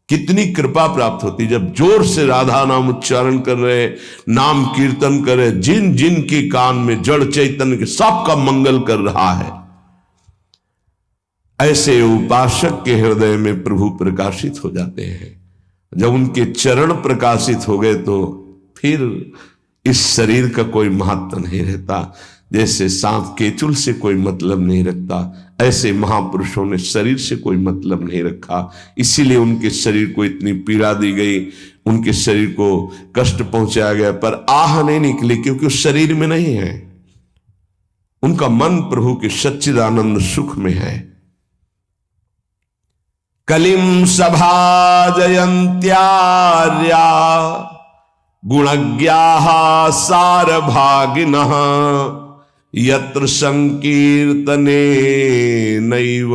कितनी कृपा प्राप्त होती जब जोर से राधा नाम उच्चारण कर रहे, नाम कीर्तन कर रहे, जिन जिन के कान में जड़ चैतन्य के सबका मंगल कर रहा है। ऐसे उपासक के हृदय में प्रभु प्रकाशित हो जाते हैं। जब उनके चरण प्रकाशित हो गए तो फिर इस शरीर का कोई महत्व नहीं रहता। जैसे सांप केचुल से कोई मतलब नहीं रखता, ऐसे महापुरुषों ने शरीर से कोई मतलब नहीं रखा। इसीलिए उनके शरीर को इतनी पीड़ा दी गई, उनके शरीर को कष्ट पहुंचाया गया, पर आह नहीं निकली क्योंकि उस शरीर में नहीं है। उनका मन प्रभु के सच्चिदानंद सुख में है। कलिम सभा जयंत्यार्या गुणज्ञाः सारभागिनः यत्र संकीर्तने नैव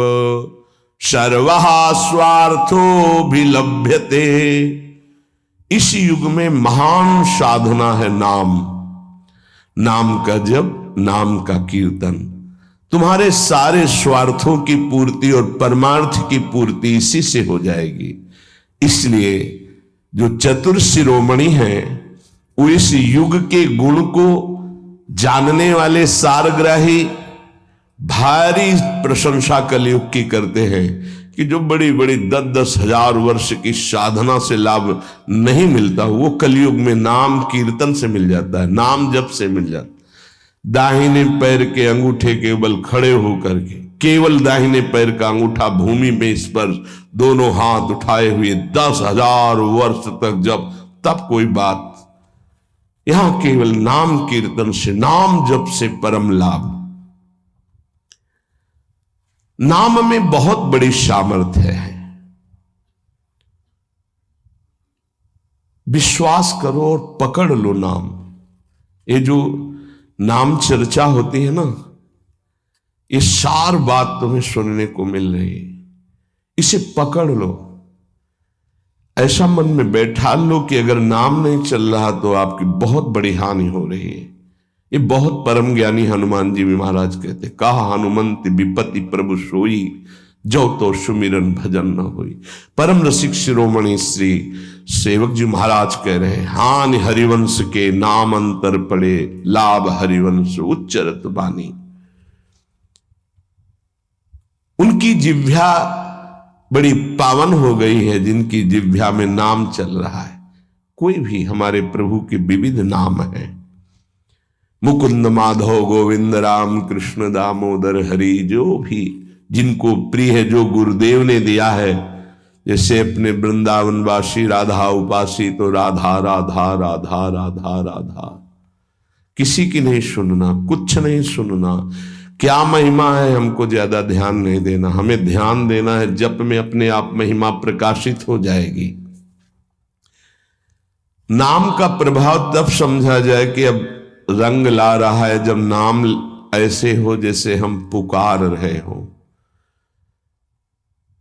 सर्वः स्वार्थोऽभिलभ्यते। इस युग में महान साधना है नाम, नाम का जप, नाम का कीर्तन। तुम्हारे सारे स्वार्थों की पूर्ति और परमार्थ की पूर्ति इसी से हो जाएगी। इसलिए जो चतुर शिरोमणि हैं वो इस युग के गुण को जानने वाले सारग्राही भारी प्रशंसा कलयुग की करते हैं कि जो बड़ी बड़ी 10-10 हजार वर्ष की साधना से लाभ नहीं मिलता वो कलयुग में नाम कीर्तन से मिल जाता है, नाम जप से मिल जाता है। दाहिने पैर के अंगूठे के बल खड़े होकर के केवल दाहिने पैर का अंगूठा भूमि में स्पर्श, दोनों हाथ उठाए हुए 10,000 वर्ष तक जब, तब कोई बात। यहां केवल नाम कीर्तन से, नाम जप से परम लाभ। नाम में बहुत बड़ी सामर्थ्य है। विश्वास करो और पकड़ लो नाम। ये जो नाम चर्चा होती है ना, ये सार बात तुम्हें सुनने को मिल रही है, इसे पकड़ लो, ऐसा मन में बैठा लो कि अगर नाम नहीं चल रहा तो आपकी बहुत बड़ी हानि हो रही है। ये बहुत परम ज्ञानी हनुमान जी भी महाराज कहते, कहा हनुमंत विपत्ति प्रभु सोई, जो तो सुमिरन भजन न होई। परम रसिक शिरोमणि श्री सेवक जी महाराज कह रहे हैं, हानि हरिवंश के नाम अंतर पड़े, लाभ हरिवंश उच्चरत बानी। उनकी जिह्वा बड़ी पावन हो गई है जिनकी जिह्वा में नाम चल रहा है। कोई भी हमारे प्रभु के विविध नाम है, मुकुंद माधव गोविंद राम कृष्ण दामोदर हरि, जो भी जिनको प्रिय है, जो गुरुदेव ने दिया है। जैसे अपने वृंदावनवासी राधा उपासी तो राधा राधा राधा राधा राधा, किसी की नहीं सुनना, कुछ नहीं सुनना। क्या महिमा है हमको ज्यादा ध्यान नहीं देना, हमें ध्यान देना है जप में अपने आप महिमा प्रकाशित हो जाएगी। नाम का प्रभाव तब समझा जाए कि अब रंग ला रहा है जब नाम ऐसे हो जैसे हम पुकार रहे हो।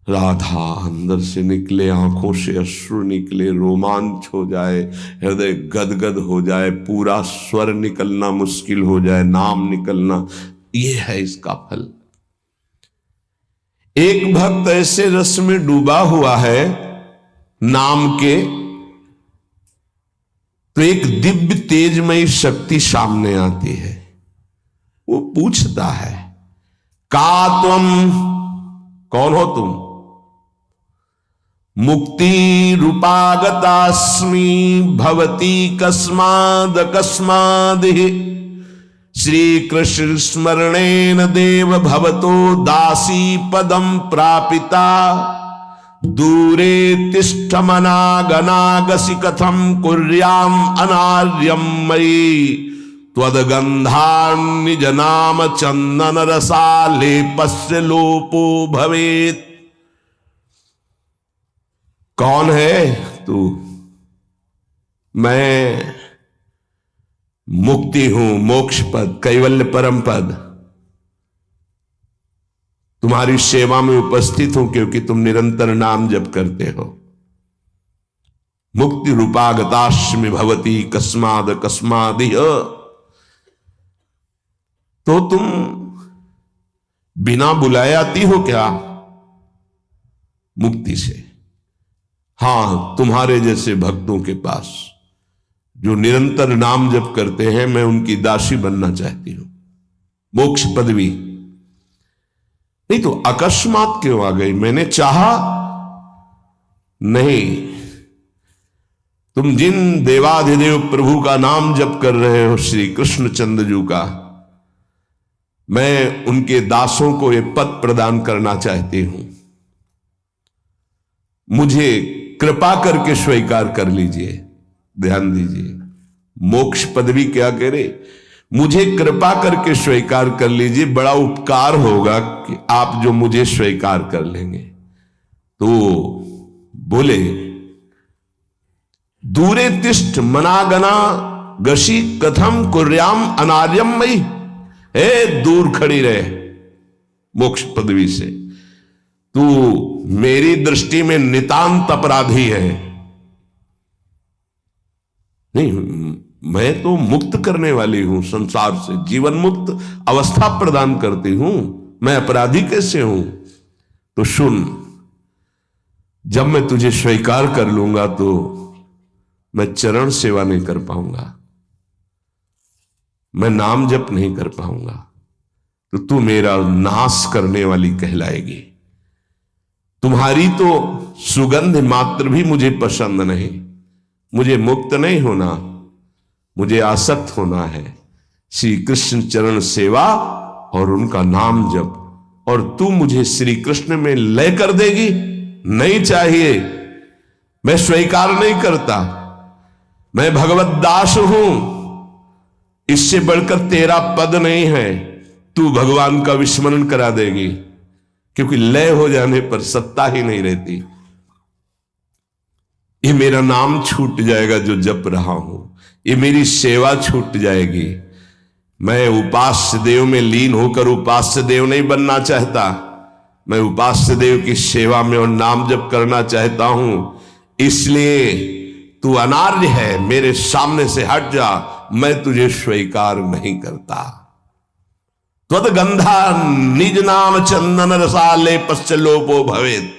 राधा अंदर से निकले, आंखों से अश्रु निकले, रोमांच हो जाए, हृदय गदगद हो जाए, पूरा स्वर निकलना मुश्किल हो जाए, नाम निकलना, ये है इसका फल। एक भक्त ऐसे रस में डूबा हुआ है नाम के, तो एक दिव्य तेजमयी शक्ति सामने आती है। वो पूछता है, का तुम, कौन हो तुम? मुक्ति रूपागतास्मि भवती कस्माद कस्माद श्री कृष्ण स्मरणेन देव भवतो दासी पदम प्रापिता दूरे तिष्ठमनागनागसि कथम कुर्याम अनार्यम मयि त्वदगंधान् निज नाम चंदन रसालेपस्य लोपो भवेत्। कौन है तू? मैं मुक्ति हूं, मोक्ष पद, कैवल्य परम पद। तुम्हारी सेवा में उपस्थित हूं क्योंकि तुम निरंतर नाम जप करते हो। मुक्ति रूपागतास्मि भवती कस्माद कस्मादिह, तो तुम बिना बुलाए आती हो क्या? मुक्ति से। हां, तुम्हारे जैसे भक्तों के पास जो निरंतर नाम जप करते हैं, मैं उनकी दासी बनना चाहती हूं, मोक्ष पदवी। नहीं तो अकस्मात क्यों आ गई? मैंने चाहा नहीं। तुम जिन देवाधिदेव प्रभु का नाम जप कर रहे हो, श्री कृष्णचंद्र जी का, मैं उनके दासों को यह पद प्रदान करना चाहती हूं। मुझे कृपा करके स्वीकार कर लीजिए। ध्यान दीजिए, मोक्ष पदवी क्या कह रहे? मुझे कृपा करके स्वीकार कर लीजिए, बड़ा उपकार होगा कि आप जो मुझे स्वीकार कर लेंगे। तो बोले, दूरे तिष्ठ मनागना गशी कथम कुर्याम अनार्यम मई। ए, दूर खड़ी रहे मोक्ष पदवी से, तू मेरी दृष्टि में नितांत अपराधी है। नहीं, मैं तो मुक्त करने वाली हूं, संसार से जीवन मुक्त अवस्था प्रदान करती हूं, मैं अपराधी कैसे हूं? तो सुन, जब मैं तुझे स्वीकार कर लूंगा तो मैं चरण सेवा नहीं कर पाऊंगा, मैं नाम जप नहीं कर पाऊंगा, तो तू मेरा नाश करने वाली कहलाएगी। तुम्हारी तो सुगंध मात्र भी मुझे पसंद नहीं। मुझे मुक्त नहीं होना, मुझे आसक्त होना है श्री कृष्ण चरण सेवा और उनका नाम जप। और तू मुझे श्री कृष्ण में लय कर देगी? नहीं चाहिए, मैं स्वीकार नहीं करता। मैं भगवत दास हूं, इससे बढ़कर तेरा पद नहीं है। तू भगवान का विस्मरण करा देगी, क्योंकि लय हो जाने पर सत्ता ही नहीं रहती। ये मेरा नाम छूट जाएगा जो जप रहा हूं, ये मेरी सेवा छूट जाएगी। मैं उपास्य देव में लीन होकर उपास्य देव नहीं बनना चाहता, मैं उपास्य देव की सेवा में और नाम जप करना चाहता हूं। इसलिए तू अनार्य है, मेरे सामने से हट जा, मैं तुझे स्वीकार नहीं करता। त्वद्गंधा निज नाम चंदन रसाले पश्चलोपो भवेत।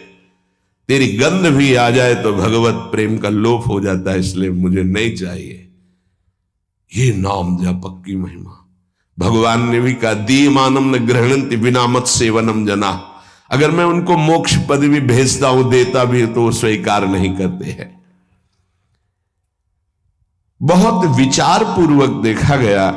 तेरी गंध भी आ जाए तो भगवत प्रेम का लोप हो जाता है, इसलिए मुझे नहीं चाहिए। ये नाम जप की महिमा। भगवान ने भी कहा, दीयमानम न ग्रहणन्ति बिना मत सेवनम जना। अगर मैं उनको मोक्ष पदवी भेजता हूं, देता भी तो वो स्वीकार नहीं करते हैं। बहुत विचार पूर्वक देखा गया